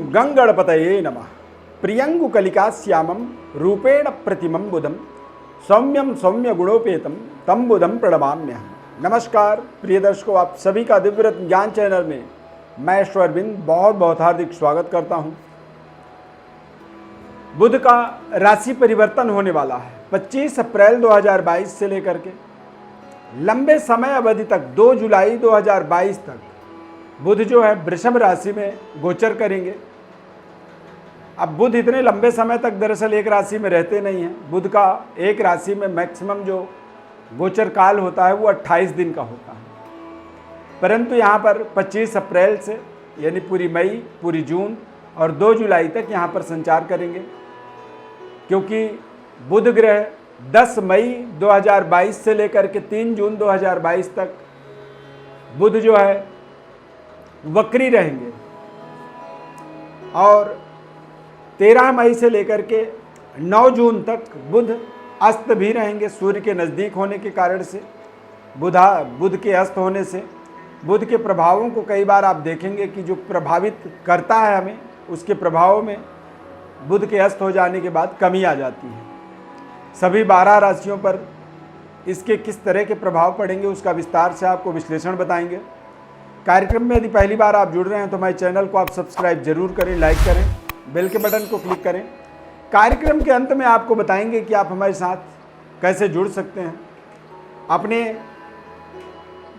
गंगणपतये नमः। प्रियंगुकलिकाश्यामं रूपेण प्रतिमं बुधं सौम्यं सौम्य गुणोपेतम तम बुधं प्रणमाम्यहं। नमस्कार प्रिय दर्शकों, आप सभी का दिव्यव्रत ज्ञान चैनल में मैं ईश्वरबिंद बहुत बहुत हार्दिक स्वागत करता हूं। बुध का राशि परिवर्तन होने वाला है 25 अप्रैल 2022 से लेकर के लंबे समय अवधि तक 2 जुलाई 2022 तक बुध जो है वृषभ राशि में गोचर करेंगे। अब बुध इतने लंबे समय तक दरअसल एक राशि में रहते नहीं हैं। बुध का एक राशि में मैक्सिमम जो गोचर काल होता है वो 28 दिन का होता है, परंतु यहाँ पर 25 अप्रैल से यानी पूरी मई, पूरी जून और 2 जुलाई तक यहाँ पर संचार करेंगे, क्योंकि बुध ग्रह 10 मई 2022 से लेकर के 3 जून 2022 तक बुध जो है वक्री रहेंगे और 13 मई से लेकर के 9 जून तक बुध अस्त भी रहेंगे। सूर्य के नज़दीक होने के कारण से बुध के अस्त होने से बुध के प्रभावों को कई बार आप देखेंगे कि जो प्रभावित करता है हमें, उसके प्रभावों में बुध के अस्त हो जाने के बाद कमी आ जाती है। सभी 12 राशियों पर इसके किस तरह के प्रभाव पड़ेंगे उसका विस्तार से आपको विश्लेषण बताएंगे। कार्यक्रम में यदि पहली बार आप जुड़ रहे हैं तो हमारे चैनल को आप सब्सक्राइब जरूर करें, लाइक करें, बेल के बटन को क्लिक करें। कार्यक्रम के अंत में आपको बताएंगे कि आप हमारे साथ कैसे जुड़ सकते हैं, अपने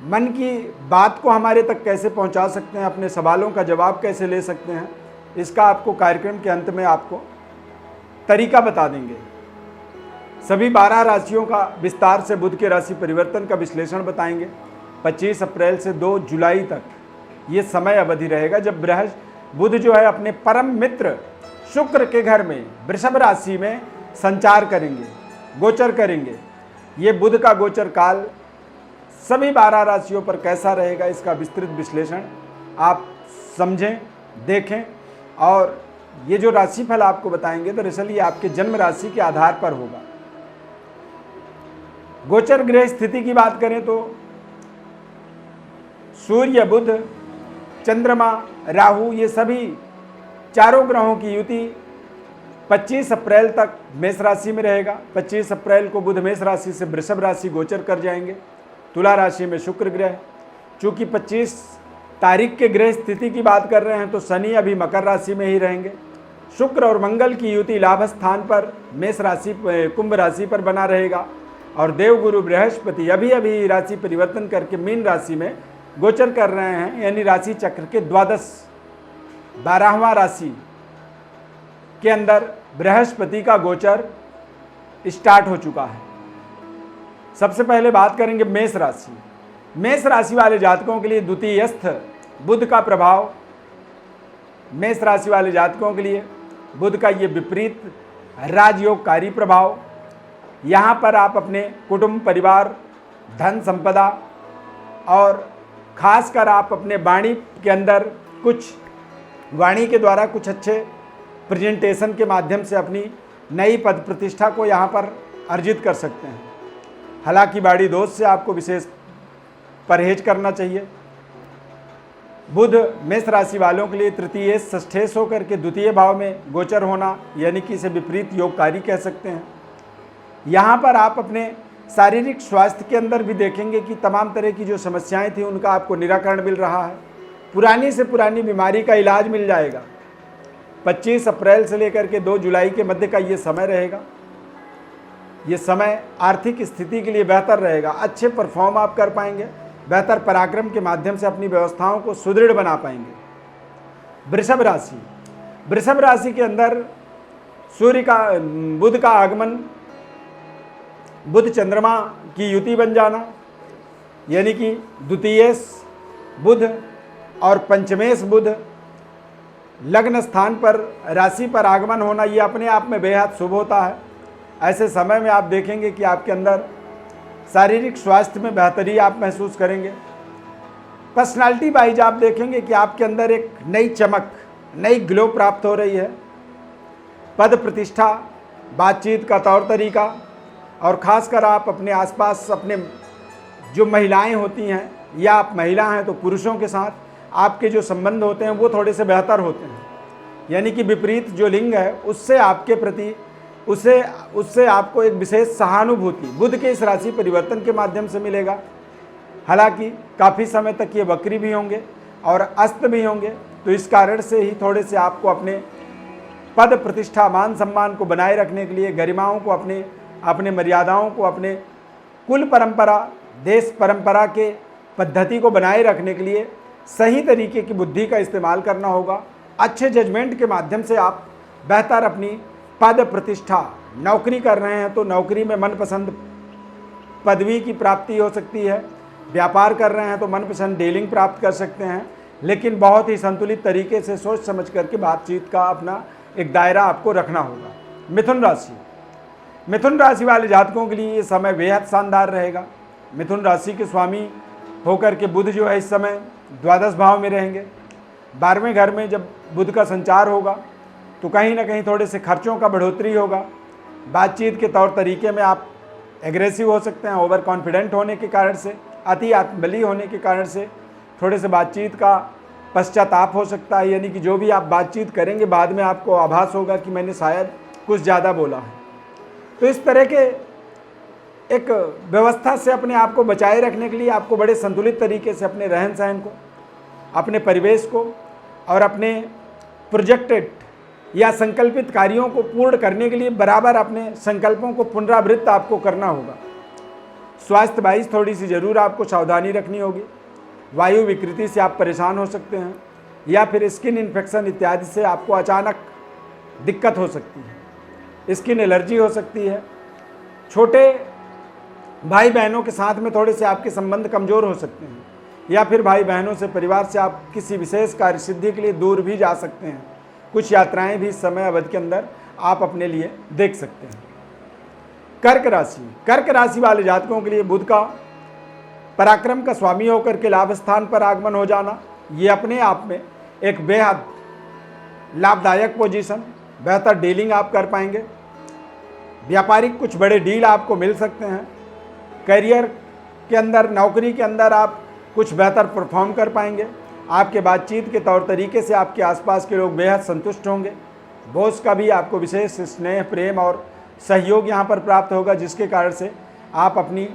मन की बात को हमारे तक कैसे पहुंचा सकते हैं, अपने सवालों का जवाब कैसे ले सकते हैं, इसका आपको कार्यक्रम के अंत में आपको तरीका बता देंगे। सभी 12 राशियों का विस्तार से बुध के राशि परिवर्तन का विश्लेषण बताएंगे। 25 अप्रैल से 2 जुलाई तक ये समय अवधि रहेगा जब बुध जो है अपने परम मित्र शुक्र के घर में वृषभ राशि में संचार करेंगे, गोचर करेंगे। ये बुध का गोचर काल सभी 12 राशियों पर कैसा रहेगा, इसका विस्तृत विश्लेषण आप समझें, देखें। और ये जो राशिफल आपको बताएंगे दरअसल ये आपके जन्म राशि के आधार पर होगा। गोचर ग्रह स्थिति की बात करें तो सूर्य, बुध, चंद्रमा, राहु, ये सभी चारों ग्रहों की युति 25 अप्रैल तक मेष राशि में रहेगा। 25 अप्रैल को बुध मेष राशि से वृषभ राशि गोचर कर जाएंगे। तुला राशि में शुक्र ग्रह, चूंकि 25 तारीख के ग्रह स्थिति की बात कर रहे हैं तो शनि अभी मकर राशि में ही रहेंगे। शुक्र और मंगल की युति लाभ स्थान पर मेष राशि, कुंभ राशि पर बना रहेगा और देवगुरु बृहस्पति अभी अभी राशि परिवर्तन करके मीन राशि में गोचर कर रहे हैं, यानी राशि चक्र के 12वां राशि के अंदर बृहस्पति का गोचर स्टार्ट हो चुका है। सबसे पहले बात करेंगे मेष राशि। मेष राशि वाले जातकों के लिए द्वितीयस्थ बुध का प्रभाव, मेष राशि वाले जातकों के लिए बुध का ये विपरीत राजयोगकारी प्रभाव, यहाँ पर आप अपने कुटुंब, परिवार, धन संपदा और खासकर आप अपने वाणी के अंदर वाणी के द्वारा कुछ अच्छे प्रेजेंटेशन के माध्यम से अपनी नई पद प्रतिष्ठा को यहाँ पर अर्जित कर सकते हैं। हालांकि बाड़ी दोष से आपको विशेष परहेज करना चाहिए। बुध मेष राशि वालों के लिए तृतीय षष्ठेश होकर के द्वितीय भाव में गोचर होना, यानी कि इसे विपरीत योगकारी कह सकते हैं। यहाँ पर आप अपने शारीरिक स्वास्थ्य के अंदर भी देखेंगे कि तमाम तरह की जो समस्याएं थी उनका आपको निराकरण मिल रहा है। पुरानी से पुरानी बीमारी का इलाज मिल जाएगा। 25 अप्रैल से लेकर के 2 जुलाई के मध्य का ये समय रहेगा। ये समय आर्थिक स्थिति के लिए बेहतर रहेगा। अच्छे परफॉर्म आप कर पाएंगे, बेहतर पराक्रम के माध्यम से अपनी व्यवस्थाओं को सुदृढ़ बना पाएंगे। वृषभ राशि, वृषभ राशि के अंदर बुध का आगमन, बुध चंद्रमा की युति बन जाना, यानी कि द्वितीयेश बुध और पंचमेश बुध लग्न स्थान पर राशि पर आगमन होना, ये अपने आप में बेहद शुभ होता है। ऐसे समय में आप देखेंगे कि आपके अंदर शारीरिक स्वास्थ्य में बेहतरी आप महसूस करेंगे। पर्सनालिटी वाइज आप देखेंगे कि आपके अंदर एक नई चमक, नई ग्लो प्राप्त हो रही है। पद प्रतिष्ठा, बातचीत का तौर तरीका और ख़ासकर आप अपने आसपास अपने जो महिलाएं होती हैं या आप महिला हैं तो पुरुषों के साथ आपके जो संबंध होते हैं वो थोड़े से बेहतर होते हैं। यानी कि विपरीत जो लिंग है उससे आपके प्रति उससे आपको एक विशेष सहानुभूति बुध के इस राशि परिवर्तन के माध्यम से मिलेगा। हालांकि काफ़ी समय तक ये वक्री भी होंगे और अस्त भी होंगे, तो इस कारण से ही थोड़े से आपको अपने पद प्रतिष्ठा मान सम्मान को बनाए रखने के लिए, गरिमाओं को अपने मर्यादाओं को, अपने कुल परंपरा देश परंपरा के पद्धति को बनाए रखने के लिए सही तरीके की बुद्धि का इस्तेमाल करना होगा। अच्छे जजमेंट के माध्यम से आप बेहतर अपनी पद प्रतिष्ठा, नौकरी कर रहे हैं तो नौकरी में मनपसंद पदवी की प्राप्ति हो सकती है, व्यापार कर रहे हैं तो मनपसंद डीलिंग प्राप्त कर सकते हैं, लेकिन बहुत ही संतुलित तरीके से सोच समझ करके बातचीत का अपना एक दायरा आपको रखना होगा। मिथुन राशि वाले जातकों के लिए ये समय बेहद शानदार रहेगा। मिथुन राशि के स्वामी होकर के बुध जो है इस समय द्वादश भाव में रहेंगे। 12वें घर में जब बुध का संचार होगा तो कहीं ना कहीं थोड़े से खर्चों का बढ़ोतरी होगा। बातचीत के तौर तरीके में आप एग्रेसिव हो सकते हैं, ओवर कॉन्फिडेंट होने के कारण से, अति आत्मबली होने के कारण से थोड़े से बातचीत का पश्चाताप हो सकता है, यानी कि जो भी आप बातचीत करेंगे बाद में आपको आभास होगा कि मैंने शायद कुछ ज़्यादा बोला है। तो इस तरह के एक व्यवस्था से अपने आप को बचाए रखने के लिए आपको बड़े संतुलित तरीके से अपने रहन सहन को, अपने परिवेश को और अपने प्रोजेक्टेड या संकल्पित कार्यों को पूर्ण करने के लिए बराबर अपने संकल्पों को पुनरावृत्त आपको करना होगा। स्वास्थ्य वाइज थोड़ी सी ज़रूर आपको सावधानी रखनी होगी। वायु विकृति से आप परेशान हो सकते हैं या फिर स्किन इन्फेक्शन इत्यादि से आपको अचानक दिक्कत हो सकती है, स्किन एलर्जी हो सकती है। छोटे भाई बहनों के साथ में थोड़े से आपके संबंध कमज़ोर हो सकते हैं, या फिर भाई बहनों से, परिवार से आप किसी विशेष कार्य सिद्धि के लिए दूर भी जा सकते हैं। कुछ यात्राएं भी इस समय अवधि के अंदर आप अपने लिए देख सकते हैं। कर्क राशि वाले जातकों के लिए बुध का पराक्रम का स्वामी होकर के लाभ स्थान पर आगमन हो जाना, ये अपने आप में एक बेहद लाभदायक पोजीशन, बेहतर डीलिंग आप कर पाएंगे। व्यापारिक कुछ बड़े डील आपको मिल सकते हैं। करियर के अंदर, नौकरी के अंदर आप कुछ बेहतर परफॉर्म कर पाएंगे। आपके बातचीत के तौर तरीके से आपके आसपास के लोग बेहद संतुष्ट होंगे। बॉस का भी आपको विशेष स्नेह, प्रेम और सहयोग यहाँ पर प्राप्त होगा, जिसके कारण से आप अपनी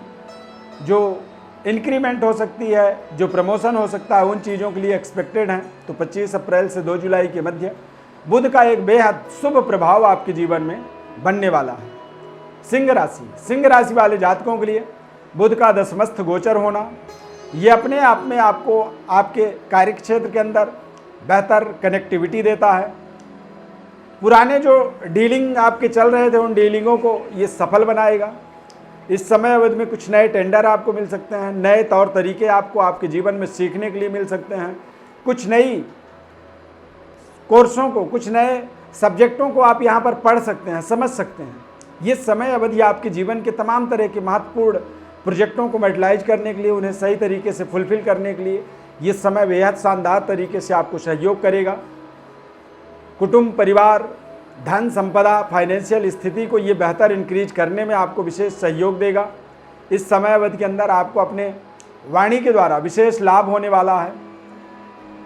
जो इंक्रीमेंट हो सकती है, जो प्रमोशन हो सकता है, उन चीज़ों के लिए एक्सपेक्टेड हैं। तो 25 अप्रैल से 2 जुलाई के मध्य बुध का एक बेहद शुभ प्रभाव आपके जीवन में बनने वाला है। सिंह राशि वाले जातकों के लिए बुध का दशमस्थ गोचर होना, ये अपने आप में आपको आपके कार्यक्षेत्र के अंदर बेहतर कनेक्टिविटी देता है। पुराने जो डीलिंग आपके चल रहे थे, उन डीलिंगों को ये सफल बनाएगा। इस समय अवधि में कुछ नए टेंडर आपको मिल सकते हैं, नए तौर तरीके आपको आपके जीवन में सीखने के लिए मिल सकते हैं। कुछ नई कोर्सों को, कुछ नए सब्जेक्टों को आप यहाँ पर पढ़ सकते हैं, समझ सकते हैं। ये समय अवधि आपके जीवन के तमाम तरह के महत्वपूर्ण प्रोजेक्टों को मेटलाइज करने के लिए, उन्हें सही तरीके से फुलफिल करने के लिए ये समय बेहद शानदार तरीके से आपको सहयोग करेगा। कुटुंब, परिवार, धन संपदा, फाइनेंशियल स्थिति को ये बेहतर इंक्रीज करने में आपको विशेष सहयोग देगा। इस समय अवधि के अंदर आपको अपने वाणी के द्वारा विशेष लाभ होने वाला है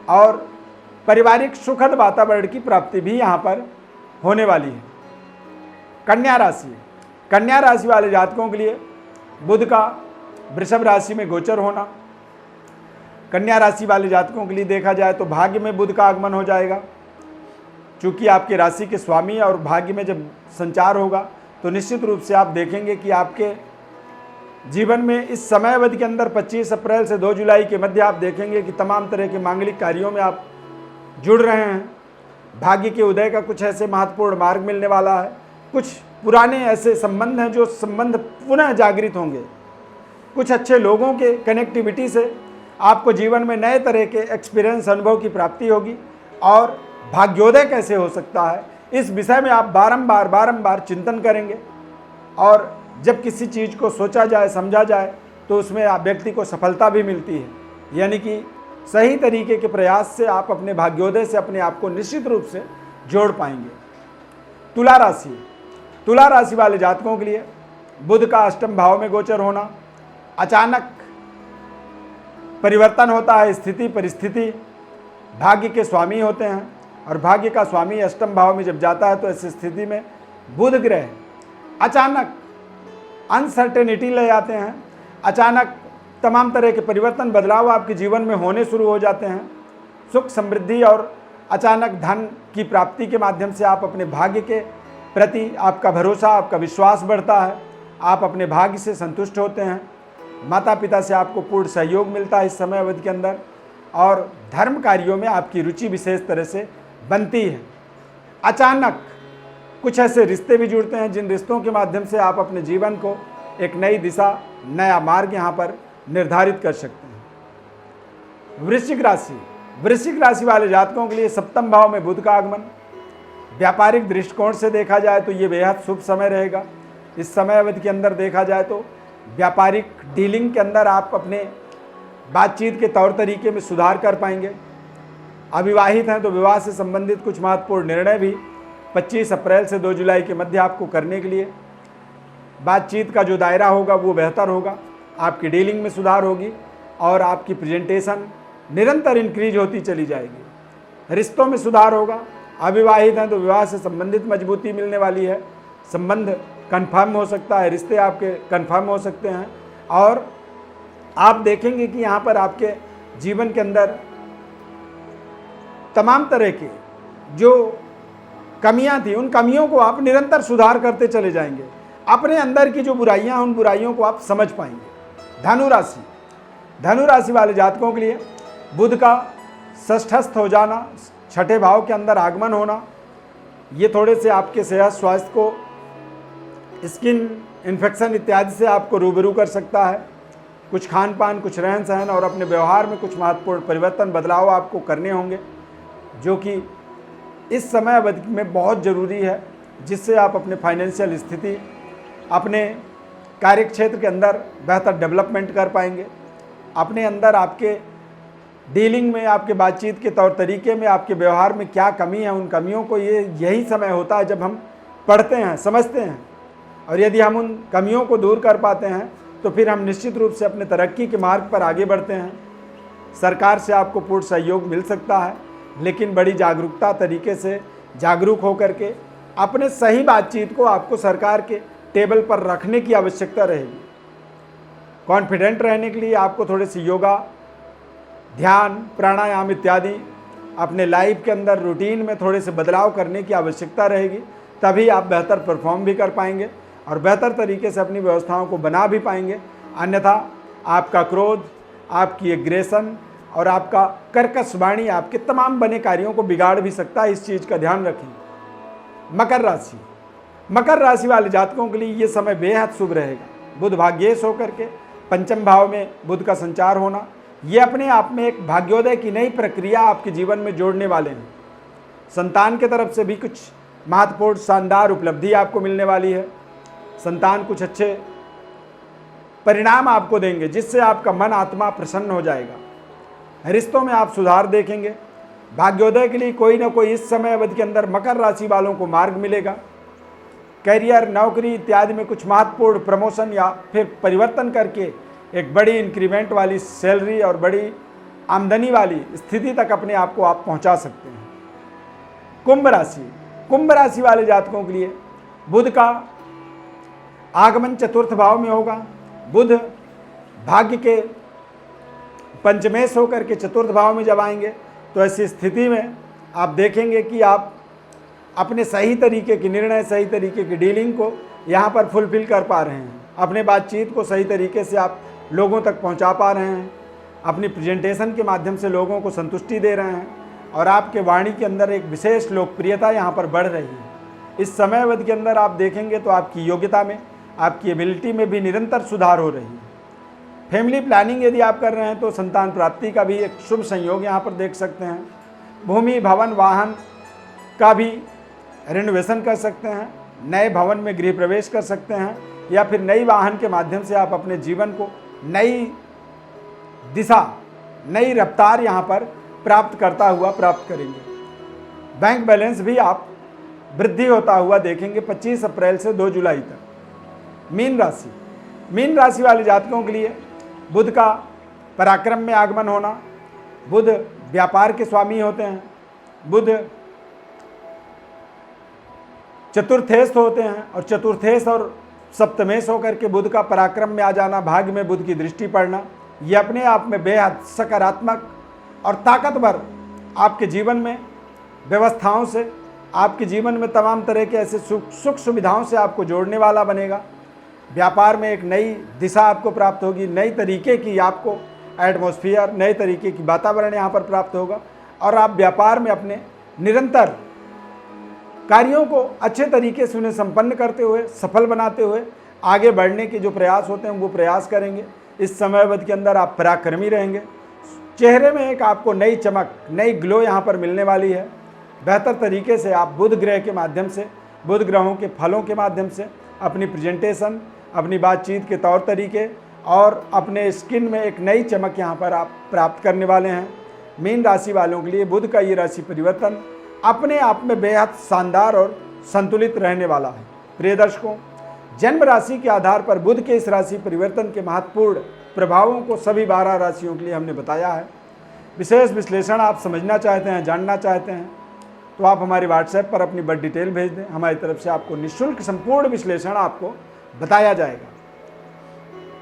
और पारिवारिक सुखद वातावरण की प्राप्ति भी यहाँ पर होने वाली है। कन्या राशि वाले जातकों के लिए बुध का वृषभ राशि में गोचर होना, कन्या राशि वाले जातकों के लिए देखा जाए तो भाग्य में बुध का आगमन हो जाएगा। चूँकि आपके राशि के स्वामी और भाग्य में जब संचार होगा तो निश्चित रूप से आप देखेंगे कि आपके जीवन में इस समय अवधि के अंदर 25 अप्रैल से 2 जुलाई के मध्य आप देखेंगे कि तमाम तरह के मांगलिक कार्यों में आप जुड़ रहे हैं। भाग्य के उदय का कुछ ऐसे महत्वपूर्ण मार्ग मिलने वाला है। कुछ पुराने ऐसे संबंध हैं जो संबंध पुनः जागृत होंगे। कुछ अच्छे लोगों के कनेक्टिविटी से आपको जीवन में नए तरह के एक्सपीरियंस, अनुभव की प्राप्ति होगी और भाग्योदय कैसे हो सकता है, इस विषय में आप बारंबार चिंतन करेंगे। और जब किसी चीज़ को सोचा जाए, समझा जाए, तो उसमें आप व्यक्ति को सफलता भी मिलती है। यानी कि सही तरीके के प्रयास से आप अपने भाग्योदय से अपने आप को निश्चित रूप से जोड़ पाएंगे। तुला राशि वाले जातकों के लिए बुध का अष्टम भाव में गोचर होना, अचानक परिवर्तन होता है, स्थिति परिस्थिति भाग्य के स्वामी होते हैं और भाग्य का स्वामी अष्टम भाव में जब जाता है तो ऐसी स्थिति में बुध ग्रह अचानक अनसर्टेनिटी ले आते हैं। अचानक तमाम तरह के परिवर्तन बदलाव आपके जीवन में होने शुरू हो जाते हैं। सुख समृद्धि और अचानक धन की प्राप्ति के माध्यम से आप अपने भाग्य के प्रति आपका भरोसा, आपका विश्वास बढ़ता है। आप अपने भाग्य से संतुष्ट होते हैं। माता पिता से आपको पूर्ण सहयोग मिलता है इस समय अवधि के अंदर, और धर्म कार्यों में आपकी रुचि विशेष तरह से बनती है। अचानक कुछ ऐसे रिश्ते भी जुड़ते हैं जिन रिश्तों के माध्यम से आप अपने जीवन को एक नई दिशा, नया मार्ग यहाँ पर निर्धारित कर सकते हैं। वृश्चिक राशि वाले जातकों के लिए सप्तम भाव में बुध का आगमन, व्यापारिक दृष्टिकोण से देखा जाए तो ये बेहद शुभ समय रहेगा। इस समय अवधि के अंदर देखा जाए तो व्यापारिक डीलिंग के अंदर आप अपने बातचीत के तौर तरीके में सुधार कर पाएंगे। अविवाहित हैं तो विवाह से संबंधित कुछ महत्वपूर्ण निर्णय भी 25 अप्रैल से 2 जुलाई के मध्य आपको करने के लिए बातचीत का जो दायरा होगा वो बेहतर होगा। आपकी डीलिंग में सुधार होगी और आपकी प्रेजेंटेशन निरंतर इंक्रीज होती चली जाएगी। रिश्तों में सुधार होगा। अविवाहित हैं तो विवाह से संबंधित मजबूती मिलने वाली है। संबंध कंफर्म हो सकता है, रिश्ते आपके कंफर्म हो सकते हैं। और आप देखेंगे कि यहाँ पर आपके जीवन के अंदर तमाम तरह के जो कमियां थी उन कमियों को आप निरंतर सुधार करते चले जाएंगे। अपने अंदर की जो बुराइयां हैं उन बुराइयों को आप समझ पाएंगे। धनु राशि वाले जातकों के लिए बुध का षष्ठस्थ हो जाना, छठे भाव के अंदर आगमन होना, ये थोड़े से आपके सेहत स्वास्थ्य को, स्किन इन्फेक्शन इत्यादि से आपको रूबरू कर सकता है। कुछ खान पान, कुछ रहन सहन और अपने व्यवहार में कुछ महत्वपूर्ण परिवर्तन, बदलाव आपको करने होंगे, जो कि इस समय अवधि में बहुत ज़रूरी है, जिससे आप अपने फाइनेंशियल स्थिति, अपने कार्यक्षेत्र के अंदर बेहतर डेवलपमेंट कर पाएंगे। अपने अंदर आपके डीलिंग में, आपके बातचीत के तौर तरीके में, आपके व्यवहार में क्या कमी है, उन कमियों को यही समय होता है जब हम पढ़ते हैं, समझते हैं, और यदि हम उन कमियों को दूर कर पाते हैं तो फिर हम निश्चित रूप से अपने तरक्की के मार्ग पर आगे बढ़ते हैं। सरकार से आपको पूर्ण सहयोग मिल सकता है, लेकिन बड़ी जागरूकता तरीके से जागरूक होकर के अपने सही बातचीत को आपको सरकार के टेबल पर रखने की आवश्यकता रहेगी। कॉन्फिडेंट रहने के लिए आपको थोड़े से योगा, ध्यान, प्राणायाम इत्यादि अपने लाइफ के अंदर रूटीन में थोड़े से बदलाव करने की आवश्यकता रहेगी। तभी आप बेहतर परफॉर्म भी कर पाएंगे और बेहतर तरीके से अपनी व्यवस्थाओं को बना भी पाएंगे। अन्यथा आपका क्रोध, आपकी एग्रेशन और आपका कर्कश वाणी आपके तमाम बने कार्यों को बिगाड़ भी सकता है। इस चीज़ का ध्यान रखें। मकर राशि वाले जातकों के लिए ये समय बेहद शुभ रहेगा। बुध भाग्येश होकर के पंचम भाव में बुध का संचार होना, ये अपने आप में एक भाग्योदय की नई प्रक्रिया आपके जीवन में जोड़ने वाले हैं। संतान के तरफ से भी कुछ महत्वपूर्ण शानदार उपलब्धि आपको मिलने वाली है। संतान कुछ अच्छे परिणाम आपको देंगे, जिससे आपका मन आत्मा प्रसन्न हो जाएगा। रिश्तों में आप सुधार देखेंगे। भाग्योदय के लिए कोई ना कोई इस समय अवधि के अंदर मकर राशि वालों को मार्ग मिलेगा। करियर, नौकरी इत्यादि में कुछ महत्वपूर्ण प्रमोशन या फिर परिवर्तन करके एक बड़ी इंक्रीमेंट वाली सैलरी और बड़ी आमदनी वाली स्थिति तक अपने आप को आप पहुंचा सकते हैं। कुंभ राशि वाले जातकों के लिए बुध का आगमन चतुर्थ भाव में होगा। बुध भाग्य के पंचमेश होकर के चतुर्थ भाव में जब आएंगे तो ऐसी स्थिति में आप देखेंगे कि आप अपने सही तरीके की निर्णय, सही तरीके की डीलिंग को यहाँ पर फुलफिल कर पा रहे हैं। अपने बातचीत को सही तरीके से आप लोगों तक पहुँचा पा रहे हैं। अपनी प्रेजेंटेशन के माध्यम से लोगों को संतुष्टि दे रहे हैं और आपके वाणी के अंदर एक विशेष लोकप्रियता यहाँ पर बढ़ रही है। इस समय अवधि के अंदर आप देखेंगे तो आपकी योग्यता में, आपकी एबिलिटी में भी निरंतर सुधार हो रही है। फैमिली प्लानिंग यदि आप कर रहे हैं तो संतान प्राप्ति का भी एक शुभ संयोग यहाँ पर देख सकते हैं। भूमि, भवन, वाहन का भी रेनोवेशन कर सकते हैं। नए भवन में गृह प्रवेश कर सकते हैं या फिर नई वाहन के माध्यम से आप अपने जीवन को नई दिशा, नई रफ्तार यहाँ पर प्राप्त करता हुआ प्राप्त करेंगे। बैंक बैलेंस भी आप वृद्धि होता हुआ देखेंगे 25 अप्रैल से 2 जुलाई तक। मीन राशि वाले जातकों के लिए बुध का पराक्रम में आगमन होना। बुध व्यापार के स्वामी होते हैं। बुध चतुर्थेस्थ होते हैं, और चतुर्थेस्थ और सप्तमेश होकर के बुध का पराक्रम में आ जाना, भाग्य में बुध की दृष्टि पड़ना, ये अपने आप में बेहद सकारात्मक और ताकतवर आपके जीवन में व्यवस्थाओं से, आपके जीवन में तमाम तरह के ऐसे सुख सुविधाओं से आपको जोड़ने वाला बनेगा। व्यापार में एक नई दिशा आपको प्राप्त होगी, नई तरीके की आपको एटमॉस्फेयर, नए तरीके की वातावरण यहाँ पर प्राप्त होगा, और आप व्यापार में अपने निरंतर कार्यों को अच्छे तरीके से उन्हें संपन्न करते हुए, सफल बनाते हुए आगे बढ़ने के जो प्रयास होते हैं वो प्रयास करेंगे। इस समय अवधि के अंदर आप पराक्रमी रहेंगे। चेहरे में एक आपको नई चमक, नई ग्लो यहाँ पर मिलने वाली है। बेहतर तरीके से आप बुध ग्रह के माध्यम से, बुध ग्रहों के फलों के माध्यम से अपनी प्रेजेंटेशन, अपनी बातचीत के तौर तरीके और अपने स्किन में एक नई चमक यहाँ पर आप प्राप्त करने वाले हैं। मीन राशि वालों के लिए बुध का ये राशि परिवर्तन अपने आप में बेहद शानदार और संतुलित रहने वाला है। प्रिय दर्शकों, जन्म राशि के आधार पर बुध के इस राशि परिवर्तन के महत्वपूर्ण प्रभावों को सभी 12 राशियों के लिए हमने बताया है। विशेष विश्लेषण आप समझना चाहते हैं, जानना चाहते हैं, तो आप हमारे व्हाट्सएप पर अपनी बड़ी डिटेल भेज दें। हमारी तरफ से आपको निःशुल्क संपूर्ण विश्लेषण आपको बताया जाएगा।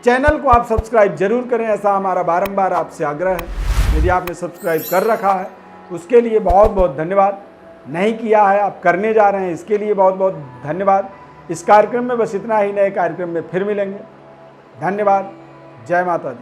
चैनल को आप सब्सक्राइब जरूर करें, ऐसा हमारा बारंबार आपसे आग्रह है। यदि आपने सब्सक्राइब कर रखा है उसके लिए बहुत बहुत धन्यवाद। नहीं किया है, आप करने जा रहे हैं, इसके लिए बहुत बहुत धन्यवाद। इस कार्यक्रम में बस इतना ही, नए कार्यक्रम में फिर मिलेंगे। धन्यवाद। जय माता दी।